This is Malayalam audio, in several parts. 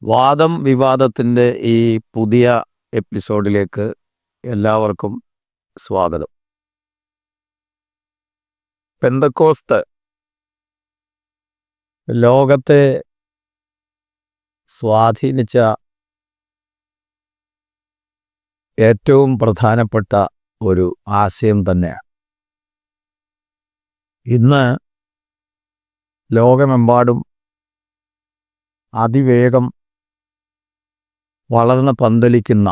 വാദം വിവാദത്തിൻ്റെ ഈ പുതിയ എപ്പിസോഡിലേക്ക് എല്ലാവർക്കും സ്വാഗതം. പെന്തക്കോസ്ത് ലോകത്തെ സ്വാധീനിച്ച ഏറ്റവും പ്രധാനപ്പെട്ട ഒരു ആശയം തന്നെയാണ്. ഇന്ന് ലോകമെമ്പാടും അതിവേഗം വളർന്ന് പന്തലിക്കുന്ന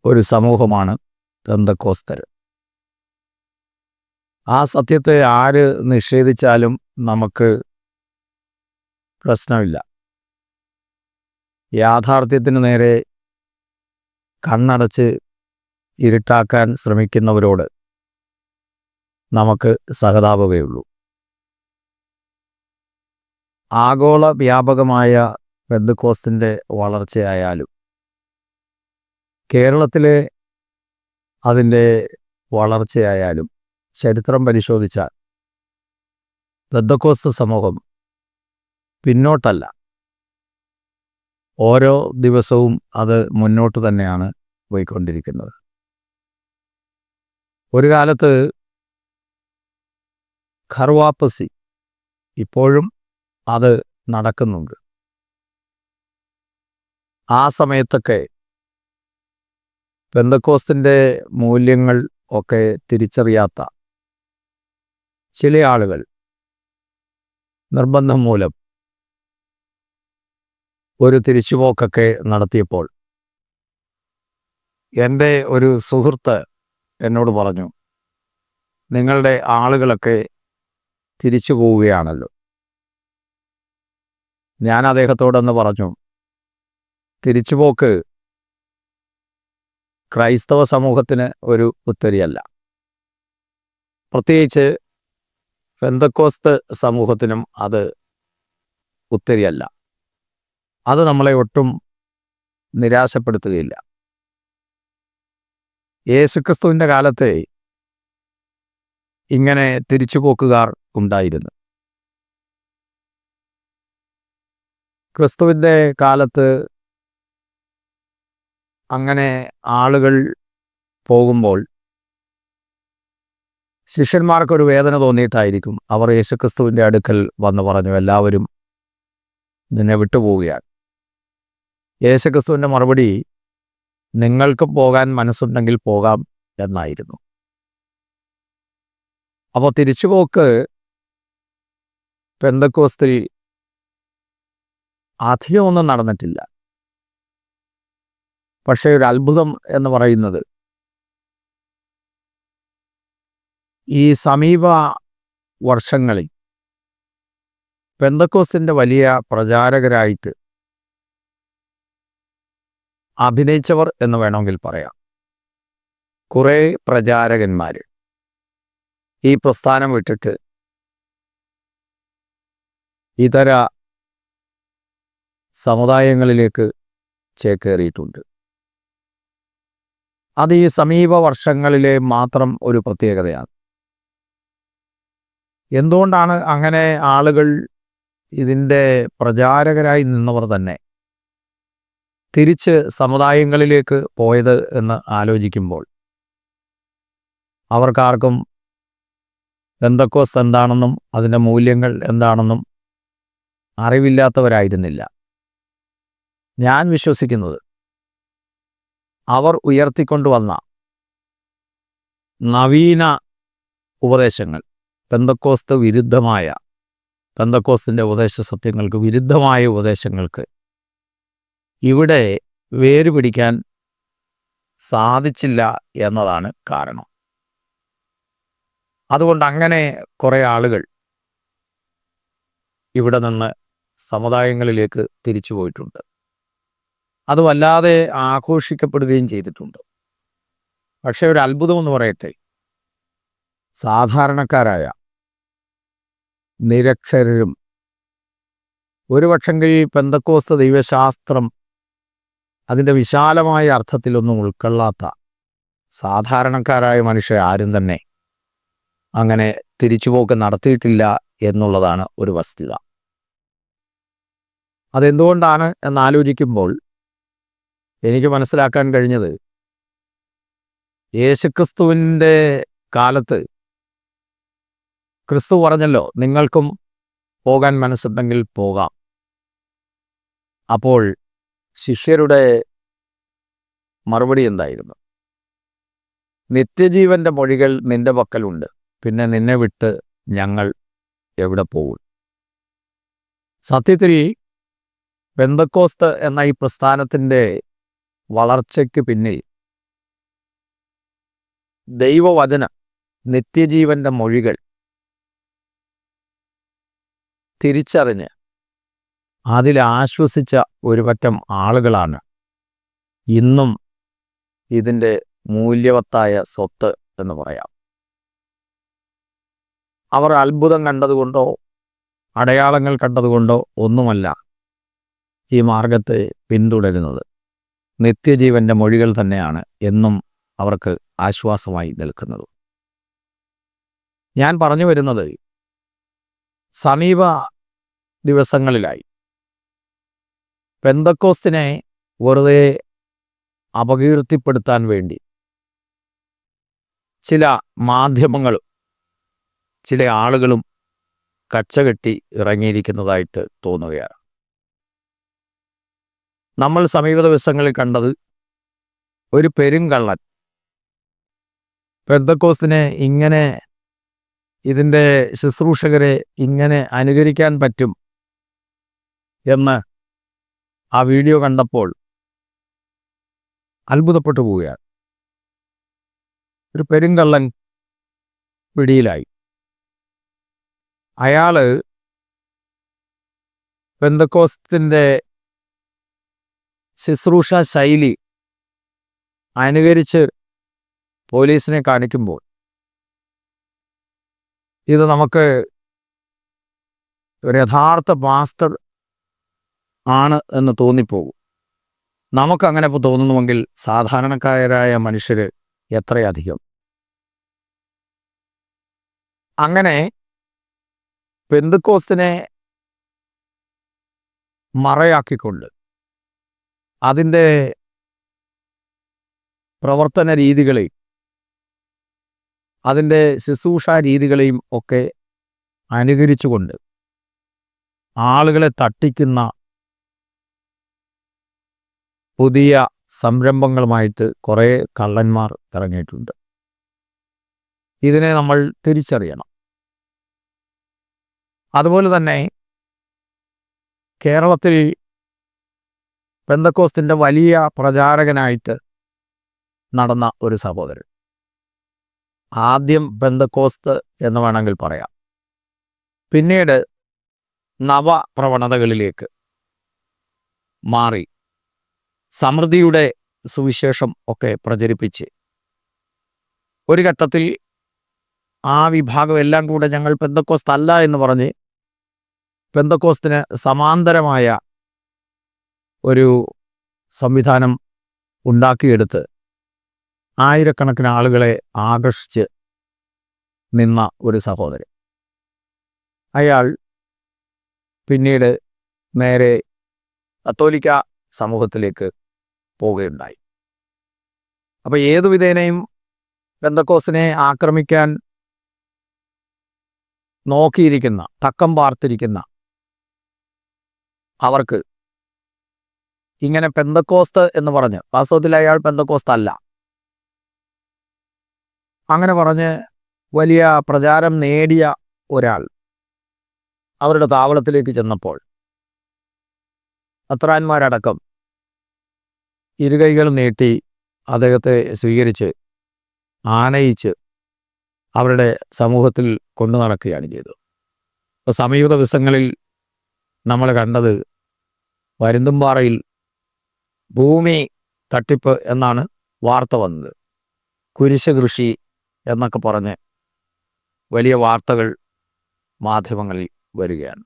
ഒരു സമൂഹമാണ് പെന്തക്കോസ്തർ. ആ സത്യത്തെ ആര് നിഷേധിച്ചാലും നമുക്ക് പ്രശ്നമില്ല. യാഥാർത്ഥ്യത്തിന് നേരെ കണ്ണടച്ച് ഇരുട്ടാക്കാൻ ശ്രമിക്കുന്നവരോട് നമുക്ക് സഹതാപമേ ഉള്ളൂ. ആഗോള വ്യാപകമായ പെന്തക്കോസ്തിൻ്റെ വളർച്ചയായാലും കേരളത്തിലെ അതിൻ്റെ വളർച്ചയായാലും ചരിത്രം പരിശോധിച്ചാൽ പെന്തക്കോസ്ത് സമൂഹം പിന്നോട്ടല്ല, ഓരോ ദിവസവും അത് മുന്നോട്ട് തന്നെയാണ് പോയിക്കൊണ്ടിരിക്കുന്നത്. ഒരു കാലത്ത് ഖർവാപ്പസി, ഇപ്പോഴും അത് നടക്കുന്നുണ്ട്. ആ സമയത്തൊക്കെ പെന്തക്കോസ്തിൻ്റെ മൂല്യങ്ങൾ ഒക്കെ തിരിച്ചറിയാത്ത ചില ആളുകൾ നിർബന്ധം മൂലം ഒരു തിരിച്ചുപോക്കൊക്കെ നടത്തിയപ്പോൾ എൻ്റെ ഒരു സുഹൃത്ത് എന്നോട് പറഞ്ഞു, നിങ്ങളുടെ ആളുകളൊക്കെ തിരിച്ചു പോവുകയാണല്ലോ. ഞാൻ അദ്ദേഹത്തോടൊന്ന് പറഞ്ഞു, തിരിച്ചുപോക്ക് ക്രൈസ്തവ സമൂഹത്തിന് ഒരു പുത്തരിയല്ല, പ്രത്യേകിച്ച് പെന്തക്കോസ്ത് സമൂഹത്തിനും അത് പുത്തരിയല്ല. അത് നമ്മളെ ഒട്ടും നിരാശപ്പെടുത്തുകയില്ല. യേശുക്രിസ്തുവിൻ്റെ കാലത്തെ ഇങ്ങനെ തിരിച്ചുപോക്കുകാർ ഉണ്ടായിരുന്നു. ക്രിസ്തുവിൻ്റെ കാലത്ത് അങ്ങനെ ആളുകൾ പോകുമ്പോൾ ശിഷ്യന്മാർക്കൊരു വേദന തോന്നിയിട്ടായിരിക്കും അവർ യേശുക്രിസ്തുവിൻ്റെ അടുക്കൽ വന്ന് പറഞ്ഞു, എല്ലാവരും നിന്നെ വിട്ടുപോവുകയാണ്. യേശുക്രിസ്തുവിൻ്റെ മറുപടി, നിങ്ങൾക്ക് പോകാൻ മനസ്സുണ്ടെങ്കിൽ പോകാം എന്നായിരുന്നു. അപ്പോൾ തിരിച്ചുപോക്ക് പെന്തക്കോസ്തിൽ അധികമൊന്നും നടന്നിട്ടില്ല. പക്ഷേ ഒരു അത്ഭുതം എന്ന് പറയുന്നത് ഈ സമീപ വർഷങ്ങളിൽ പെന്തക്കോസ്തിൻ്റെ വലിയ പ്രചാരകരായിട്ട് അഭിനയിച്ചവർ എന്ന് വേണമെങ്കിൽ പറയാം. കുറേ പ്രചാരകന്മാർ ഈ പ്രസ്ഥാനം വിട്ടിട്ട് ഇതര സമുദായങ്ങളിലേക്ക് ചേക്കേറിയിട്ടുണ്ട്. അത് ഈ സമീപ വർഷങ്ങളിലെ മാത്രം ഒരു പ്രത്യേകതയാണ്. എന്തുകൊണ്ടാണ് അങ്ങനെ ആളുകൾ, ഇതിൻ്റെ പ്രചാരകരായി നിന്നവർ തന്നെ തിരിച്ച് സമുദായങ്ങളിലേക്ക് പോയത് എന്ന് ആലോചിക്കുമ്പോൾ അവർക്കാർക്കും പെന്തക്കോസ്ത് എന്താണെന്നും അതിൻ്റെ മൂല്യങ്ങൾ എന്താണെന്നും അറിവില്ലാത്തവരായിരുന്നില്ല. ഞാൻ വിശ്വസിക്കുന്നത് അവർ ഉയർത്തിക്കൊണ്ടുവന്ന നവീന ഉപദേശങ്ങൾ, പെന്തക്കോസ്ത് വിരുദ്ധമായ, പെന്തക്കോസ്തിൻ്റെ ഉപദേശ സത്യങ്ങൾക്ക് വിരുദ്ധമായ ഉപദേശങ്ങൾക്ക് ഇവിടെ വേരുപിടിക്കാൻ സാധിച്ചില്ല എന്നതാണ് കാരണം. അതുകൊണ്ട് അങ്ങനെ കുറേ ആളുകൾ ഇവിടെ നിന്ന് സമുദായങ്ങളിലേക്ക് തിരിച്ചു പോയിട്ടുണ്ട്. അത് വല്ലാതെ ആഘോഷിക്കപ്പെടുകയും ചെയ്തിട്ടുണ്ട്. പക്ഷേ ഒരു അത്ഭുതമെന്ന് പറയട്ടെ, സാധാരണക്കാരായ നിരക്ഷരരും ഒരുപക്ഷെങ്കിൽ പെന്തക്കോസ്ത് ദൈവശാസ്ത്രം അതിൻ്റെ വിശാലമായ അർത്ഥത്തിലൊന്നും ഉൾക്കൊള്ളാത്ത സാധാരണക്കാരായ മനുഷ്യർ ആരും തന്നെ അങ്ങനെ തിരിച്ചുപോക്ക് നടത്തിയിട്ടില്ല എന്നുള്ളതാണ് ഒരു വസ്തുത. അതെന്തുകൊണ്ടാണ് എന്നാലോചിക്കുമ്പോൾ എനിക്ക് മനസ്സിലാക്കാൻ കഴിഞ്ഞത്, യേശുക്രിസ്തുവിൻ്റെ കാലത്ത് ക്രിസ്തു പറഞ്ഞല്ലോ, നിങ്ങൾക്കും പോകാൻ മനസ്സുണ്ടെങ്കിൽ പോകാം. അപ്പോൾ ശിഷ്യരുടെ മറുപടി എന്തായിരുന്നു? നിത്യജീവന്റെ മൊഴികൾ നിന്റെ പക്കലുണ്ട്, പിന്നെ നിന്നെ വിട്ട് ഞങ്ങൾ എവിടെ പോകും? സത്യത്തിൽ പെന്തക്കോസ്ത് എന്ന ഈ പ്രസ്ഥാനത്തിൻ്റെ വളർച്ചയ്ക്ക് പിന്നിൽ ദൈവവചനം, നിത്യജീവന്റെ മൊഴികൾ തിരിച്ചറിഞ്ഞ് അതിൽ ആശ്വസിച്ച ഒരു പറ്റം ആളുകളാണ് ഇന്നും ഇതിൻ്റെ മൂല്യവത്തായ സ്വത്ത് എന്ന് പറയാം. അവർ അത്ഭുതം കണ്ടതുകൊണ്ടോ അടയാളങ്ങൾ കണ്ടതുകൊണ്ടോ ഒന്നുമല്ല ഈ മാർഗത്തെ പിന്തുടരുന്നത്. നിത്യജീവന്റെ മൊഴികൾ തന്നെയാണ് എന്നും അവർക്ക് ആശ്വാസമായി നിൽക്കുന്നത്. ഞാൻ പറഞ്ഞു വരുന്നത്, സമീപ ദിവസങ്ങളിലായി പെന്തക്കോസ്തിനെ വെറുതെ അപകീർത്തിപ്പെടുത്താൻ വേണ്ടി ചില മാധ്യമങ്ങളും ചില ആളുകളും കച്ചകെട്ടി ഇറങ്ങിയിരിക്കുന്നതായിട്ട് തോന്നുകയാണ്. നമ്മൾ സമീപ ദിവസങ്ങളിൽ കണ്ടത് ഒരു പെരുങ്കള്ളൻ പെന്തക്കോസ്തിനെ ഇങ്ങനെ, ഇതിൻ്റെ ശുശ്രൂഷകരെ ഇങ്ങനെ അനുകരിക്കാൻ പറ്റും എന്ന് ആ വീഡിയോ കണ്ടപ്പോൾ അത്ഭുതപ്പെട്ടു പോവുകയാണ്. ഒരു പെരുങ്കള്ളൻ പിടിയിലായി. അയാള് പെന്തക്കോസ്തിൻ്റെ ശുശ്രൂഷ ശൈലി അനുകരിച്ച് പോലീസിനെ കാണിക്കുമ്പോൾ ഇത് നമുക്ക് ഒരു യഥാർത്ഥ പാസ്റ്റർ ആണ് എന്ന് തോന്നിപ്പോകും. നമുക്കങ്ങനെ ഇപ്പോൾ തോന്നുന്നുവെങ്കിൽ സാധാരണക്കാരായ മനുഷ്യർ എത്രയധികം. അങ്ങനെ പെന്തക്കോസ്തിനെ മറയാക്കിക്കൊണ്ട് അതിൻ്റെ പ്രവർത്തന രീതികളെയും അതിൻ്റെ ശുശ്രൂഷാ രീതികളെയും ഒക്കെ അനുകരിച്ചുകൊണ്ട് ആളുകളെ തട്ടിക്കുന്ന പുതിയ സംരംഭങ്ങളുമായിട്ട് കുറേ കള്ളന്മാർ ഇറങ്ങിയിട്ടുണ്ട്. ഇതിനെ നമ്മൾ തിരിച്ചറിയണം. അതുപോലെ തന്നെ കേരളത്തിൽ പെന്തക്കോസ്തിൻ്റെ വലിയ പ്രചാരകനായിട്ട് നടന്ന ഒരു സഹോദരൻ, ആദ്യം പെന്തക്കോസ്ത് എന്ന് വേണമെങ്കിൽ പറയാം, പിന്നീട് നവപ്രവണതകളിലേക്ക് മാറി സമൃദ്ധിയുടെ സുവിശേഷം ഒക്കെ പ്രചരിപ്പിച്ച് ഒരു ഘട്ടത്തിൽ ആ വിഭാഗം എല്ലാം കൂടെ ഞങ്ങൾ പെന്തക്കോസ്ത് അല്ല എന്ന് പറഞ്ഞ് പെന്തക്കോസ്തിന് സമാന്തരമായ ഒരു സംവിധാനം ഉണ്ടാക്കിയെടുത്ത് ആയിരക്കണക്കിന് ആളുകളെ ആകർഷിച്ച് നിന്ന ഒരു സഹോദരൻ. അയാൾ പിന്നീട് നേരെ കത്തോലിക്ക സമൂഹത്തിലേക്ക് പോവുകയുണ്ടായി. അപ്പോൾ ഏതു വിധേനയും പെന്തക്കോസ്തിനെ ആക്രമിക്കാൻ നോക്കിയിരിക്കുന്ന, തക്കം പാർത്തിരിക്കുന്ന അവർക്ക് ഇങ്ങനെ പെന്തക്കോസ്ത് എന്ന് പറഞ്ഞ്, വാസ്തവത്തിൽ അയാൾ പെന്തക്കോസ്ത് അല്ല, അങ്ങനെ പറഞ്ഞ് വലിയ പ്രചാരം നേടിയ ഒരാൾ അവരുടെ താവളത്തിലേക്ക് ചെന്നപ്പോൾ മെത്രാന്മാരടക്കം ഇരുകൈകൾ നീട്ടി അദ്ദേഹത്തെ സ്വീകരിച്ച് ആനയിച്ച് അവരുടെ സമൂഹത്തിൽ കൊണ്ടു നടക്കുകയാണ് ചെയ്തത്. അപ്പോൾ സമീപ ദിവസങ്ങളിൽ നമ്മൾ കണ്ടത് പരുന്തുംപാറയിൽ ഭൂമി തട്ടിപ്പ് എന്നാണ് വാർത്ത വന്നത്. കുരിശ് കൃഷി എന്നൊക്കെ പറഞ്ഞ് വലിയ വാർത്തകൾ മാധ്യമങ്ങളിൽ വരികയാണ്.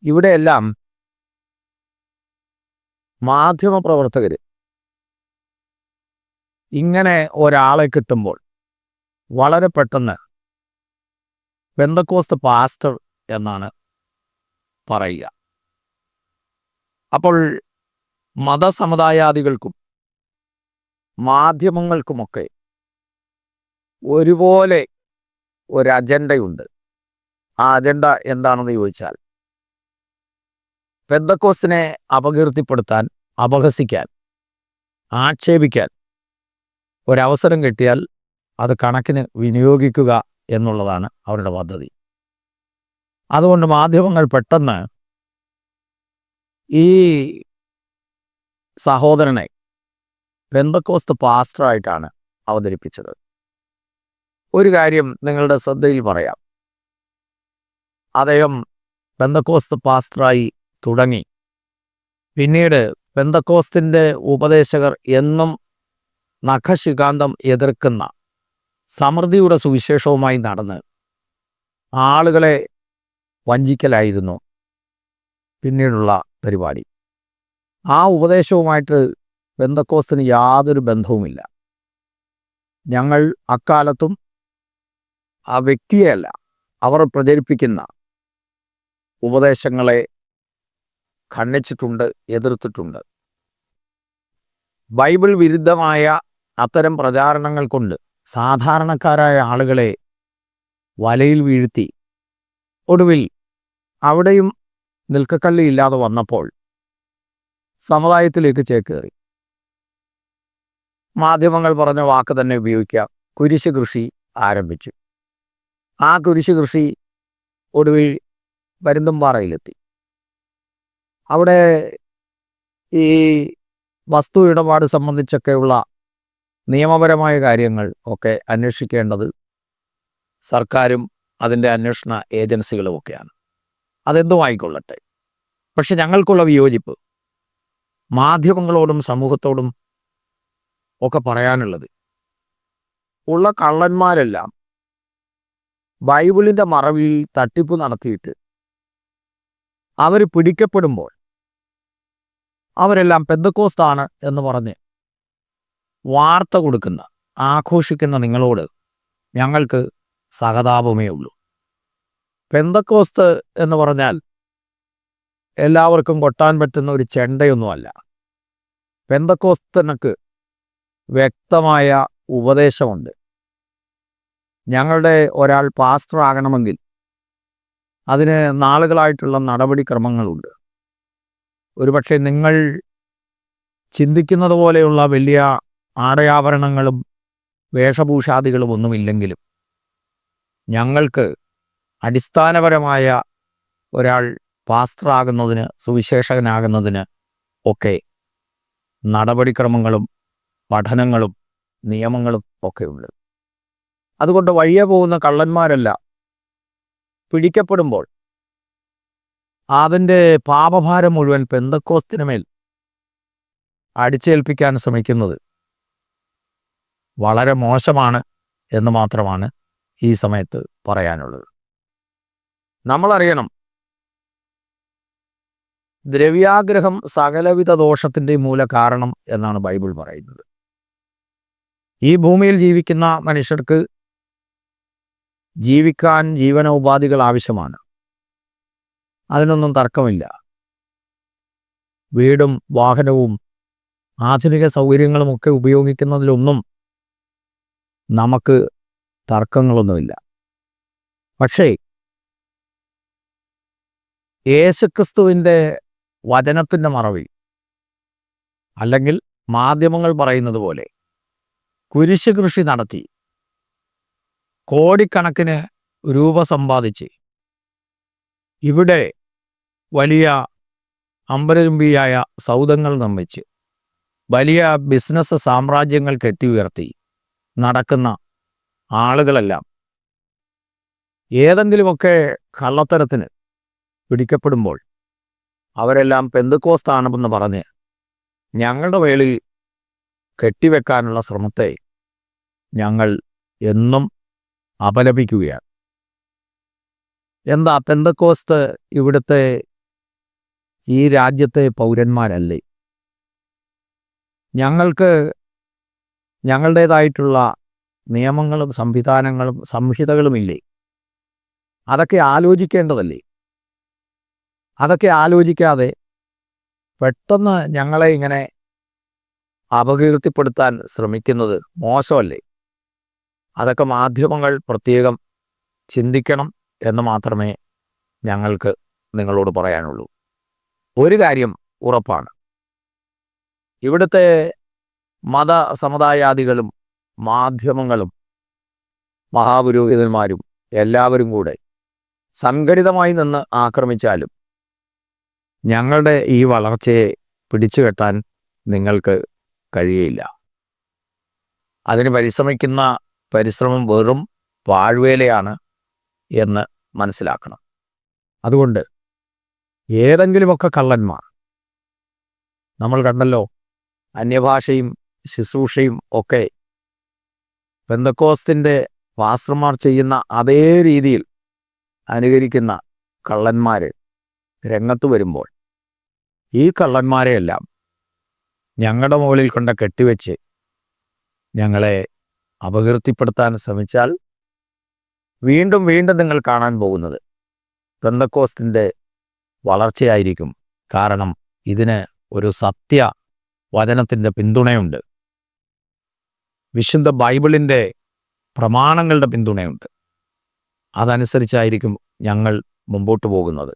ഇവിടെയെല്ലാം മാധ്യമപ്രവർത്തകർ ഇങ്ങനെ ഒരാളെ കിട്ടുമ്പോൾ വളരെ പെട്ടെന്ന് പെന്തക്കോസ്ത് പാസ്റ്റർ എന്നാണ് പറയുക. അപ്പോൾ മതസമുദായാദികൾക്കും മാധ്യമങ്ങൾക്കുമൊക്കെ ഒരുപോലെ ഒരു അജണ്ടയുണ്ട്. ആ അജണ്ട എന്താണെന്ന് ചോദിച്ചാൽ, പെന്തക്കോസ്തിനെ അപകീർത്തിപ്പെടുത്താൻ, അപഹസിക്കാൻ, ആക്ഷേപിക്കാൻ ഒരവസരം കിട്ടിയാൽ അത് കണക്കിന് വിനിയോഗിക്കുക എന്നുള്ളതാണ് അവരുടെ പദ്ധതി. അതുകൊണ്ട് മാധ്യമങ്ങൾ പെട്ടെന്ന് ഈ സഹോദരനെ പെന്തക്കോസ്ത് പാസ്റ്ററായിട്ടാണ് അവതരിപ്പിച്ചത്. ഒരു കാര്യം നിങ്ങളുടെ ശ്രദ്ധയിൽ പറയാം. അദ്ദേഹം പെന്തക്കോസ്ത് പാസ്റ്ററായി തുടങ്ങി. പിന്നീട് പെന്തക്കോസ്തിൻ്റെ ഉപദേശകർ എന്നും നഖശിഖാന്തം എതിർക്കുന്ന സമൃദ്ധിയുടെ സുവിശേഷവുമായി നടന്ന് ആളുകളെ വഞ്ചിക്കലായിരുന്നു പിന്നീടുള്ള പരിപാടി. ആ ഉപദേശവുമായിട്ട് പെന്തക്കോസ്തിന് യാതൊരു ബന്ധവുമില്ല. ഞങ്ങൾ അക്കാലത്തും ആ വ്യക്തിയെയല്ല, അവർ പ്രചരിപ്പിക്കുന്ന ഉപദേശങ്ങളെ ഖണ്ഡിച്ചിട്ടുണ്ട്, എതിർത്തിട്ടുണ്ട്. ബൈബിൾ വിരുദ്ധമായ അത്തരം പ്രചാരണങ്ങൾ കൊണ്ട് സാധാരണക്കാരായ ആളുകളെ വലയിൽ വീഴ്ത്തി ഒടുവിൽ അവിടെയും നിൽക്കക്കള്ളി ഇല്ലാതെ വന്നപ്പോൾ സമുദായത്തിലേക്ക് ചേക്കേറി. മാധ്യമങ്ങൾ പറഞ്ഞ വാക്ക് തന്നെ ഉപയോഗിക്കാം, കുരിശ് കൃഷി ആരംഭിച്ചു. ആ കുരിശ് കൃഷി ഒടുവിൽ പരുന്തുംപാറയിലെത്തി. അവിടെ ഈ വസ്തു ഇടപാട് സംബന്ധിച്ചൊക്കെയുള്ള നിയമപരമായ കാര്യങ്ങൾ ഒക്കെ അന്വേഷിക്കേണ്ടത് സർക്കാരും അതിൻ്റെ അന്വേഷണ ഏജൻസികളുമൊക്കെയാണ്. അതെന്തുമായിക്കൊള്ളട്ടെ. പക്ഷെ ഞങ്ങൾക്കുള്ള വിയോജിപ്പ് മാധ്യമങ്ങളോടും സമൂഹത്തോടും ഒക്കെ പറയാനുള്ളത്, ഉള്ള കള്ളന്മാരെല്ലാം ബൈബിളിൻ്റെ മറവിൽ തട്ടിപ്പ് നടത്തിയിട്ട് അവർ പിടിക്കപ്പെടുമ്പോൾ അവരെല്ലാം പെന്തക്കോസ്താണ് എന്ന് പറഞ്ഞ് വാർത്ത കൊടുക്കുന്ന, ആഘോഷിക്കുന്ന നിങ്ങളോട് ഞങ്ങൾക്ക് സഹതാപമേ ഉള്ളൂ. പെന്തക്കോസ്ത് എന്ന് പറഞ്ഞാൽ എല്ലാവർക്കും കൊട്ടാൻ പറ്റുന്ന ഒരു ചെണ്ടയൊന്നുമല്ല. പെന്തക്കോസ്തനക്ക് വ്യക്തമായ ഉപദേശമുണ്ട്. ഞങ്ങളുടെ ഒരാൾ പാസ്റ്റർ ആകണമെങ്കിൽ അതിന് നാളുകളായിട്ടുള്ള നടപടിക്രമങ്ങളുണ്ട്. ഒരുപക്ഷെ നിങ്ങൾ ചിന്തിക്കുന്നത് പോലെയുള്ള വലിയ ആടയാഭരണങ്ങളും വേഷഭൂഷാദികളും ഒന്നുമില്ലെങ്കിലും ഞങ്ങൾക്ക് അടിസ്ഥാനപരമായ ഒരാൾ പാസ്റ്ററാകുന്നതിന്, സുവിശേഷകനാകുന്നതിന് ഒക്കെ നടപടിക്രമങ്ങളും പഠനങ്ങളും നിയമങ്ങളും ഒക്കെ ഉണ്ട്. അതുകൊണ്ട് വഴിയെ പോകുന്ന കള്ളന്മാരെല്ലാം പിടിക്കപ്പെടുമ്പോൾ അതിൻ്റെ പാപഭാരം മുഴുവൻ പെന്തക്കോസ്തിന് മേൽ അടിച്ചേൽപ്പിക്കാൻ ശ്രമിക്കുന്നത് വളരെ മോശമാണ് എന്ന് മാത്രമാണ് ഈ സമയത്ത് പറയാനുള്ളത്. നമ്മളറിയണം, ദ്രവ്യാഗ്രഹം സകലവിധ ദോഷത്തിൻ്റെ മൂല കാരണം എന്നാണ് ബൈബിൾ പറയുന്നത്. ഈ ഭൂമിയിൽ ജീവിക്കുന്ന മനുഷ്യർക്ക് ജീവിക്കാൻ ജീവനോപാധികൾ ആവശ്യമാണ്. അതിനൊന്നും തർക്കമില്ല. വീടും വാഹനവും ആധുനിക സൗകര്യങ്ങളുമൊക്കെ ഉപയോഗിക്കുന്നതിലൊന്നും നമുക്ക് തർക്കങ്ങളൊന്നുമില്ല. പക്ഷേ യേശുക്രിസ്തുവിൻ്റെ വചനത്തിൻ്റെ മറവിൽ, അല്ലെങ്കിൽ മാധ്യമങ്ങൾ പറയുന്നത് പോലെ കുരിശ് കൃഷി നടത്തി കോടിക്കണക്കിന് രൂപ സമ്പാദിച്ച് ഇവിടെ വലിയ അമ്പരചുംബിയായ സൗധങ്ങൾ നിർമ്മിച്ച് വലിയ ബിസിനസ് സാമ്രാജ്യങ്ങൾ കെട്ടിയുയർത്തി നടക്കുന്ന ആളുകളെല്ലാം ഏതെങ്കിലുമൊക്കെ കള്ളത്തരത്തിന് പിടിക്കപ്പെടുമ്പോൾ അവരെല്ലാം പെന്തക്കോസ്താണെന്ന് പറഞ്ഞ് ഞങ്ങളുടെ മേലിൽ കെട്ടിവെക്കാനുള്ള ശ്രമത്തെ ഞങ്ങൾ എന്നും അപലപിക്കുകയാണ്. എന്താ, പെന്തക്കോസ്ത് ഇവിടുത്തെ ഈ രാജ്യത്തെ പൗരന്മാരല്ലേ? ഞങ്ങൾക്ക് ഞങ്ങളുടേതായിട്ടുള്ള നിയമങ്ങളും സംവിധാനങ്ങളും സംഹിതകളുമില്ലേ? അതൊക്കെ ആലോചിക്കേണ്ടതല്ലേ? അതൊക്കെ ആലോചിക്കാതെ പെട്ടെന്ന് ഞങ്ങളെ ഇങ്ങനെ അപകീർത്തിപ്പെടുത്താൻ ശ്രമിക്കുന്നത് മോശമല്ലേ? അതൊക്കെ മാധ്യമങ്ങൾ പ്രത്യേകം ചിന്തിക്കണം എന്ന് മാത്രമേ ഞങ്ങൾക്ക് നിങ്ങളോട് പറയാനുള്ളൂ. ഒരു കാര്യം ഉറപ്പാണ്, ഇവിടുത്തെ മതസമുദായാദികളും മാധ്യമങ്ങളും മഹാപുരോഹിതന്മാരും എല്ലാവരും കൂടെ സംഘടിതമായി നിന്ന് ആക്രമിച്ചാലും ഞങ്ങളുടെ ഈ വളർച്ചയെ പിടിച്ചുകെട്ടാൻ നിങ്ങൾക്ക് കഴിയില്ല. അതിന് പരിശ്രമിക്കുന്ന പരിശ്രമം വെറും പാഴ്വേലയാണ് എന്ന് മനസ്സിലാക്കണം. അതുകൊണ്ട് ഏതെങ്കിലുമൊക്കെ കള്ളന്മാർ, നമ്മൾ കണ്ടല്ലോ, അന്യഭാഷയും ശുശ്രൂഷയും ഒക്കെ പെന്തക്കോസ്തിൻ്റെ പാസ്റ്റർമാർ ചെയ്യുന്ന അതേ രീതിയിൽ അനുകരിക്കുന്ന കള്ളന്മാർ രംഗത്ത് വരുമ്പോൾ ഈ കള്ളന്മാരെയെല്ലാം ഞങ്ങളുടെ മുകളിൽ കൊണ്ട് കെട്ടിവെച്ച് ഞങ്ങളെ അപകീർത്തിപ്പെടുത്താൻ ശ്രമിച്ചാൽ വീണ്ടും വീണ്ടും നിങ്ങൾ കാണാൻ പോകുന്നത് പെന്തക്കോസ്തിൻ്റെ വളർച്ചയായിരിക്കും. കാരണം ഇതിന് ഒരു സത്യ വചനത്തിൻ്റെ പിന്തുണയുണ്ട്, വിശുദ്ധ ബൈബിളിൻ്റെ പ്രമാണങ്ങളുടെ പിന്തുണയുണ്ട്. അതനുസരിച്ചായിരിക്കും ഞങ്ങൾ മുമ്പോട്ട് പോകുന്നത്.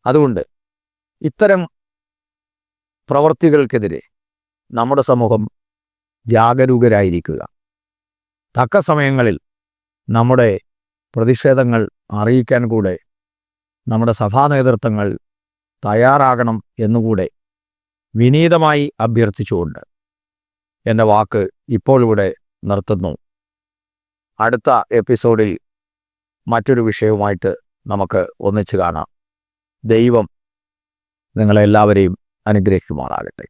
അതുകൊണ്ട് ഇത്തരം പ്രവൃത്തികൾക്കെതിരെ നമ്മുടെ സമൂഹം ജാഗരൂകരായിരിക്കുക. തക്ക സമയങ്ങളിൽ നമ്മുടെ പ്രതിഷേധങ്ങൾ അറിയിക്കാൻ കൂടെ നമ്മുടെ സഭാ നേതൃത്വങ്ങൾ തയ്യാറാകണം എന്നുകൂടെ വിനീതമായി അഭ്യർത്ഥിച്ചുകൊണ്ട് എൻ്റെ വാക്ക് ഇപ്പോൾ ഇവിടെ നിർത്തുന്നു. അടുത്ത എപ്പിസോഡിൽ മറ്റൊരു വിഷയവുമായിട്ട് നമുക്ക് ഒന്നിച്ച് കാണാം. ദൈവം നിങ്ങളെല്ലാവരെയും അനുഗ്രഹിക്കുമാറാകട്ടെ.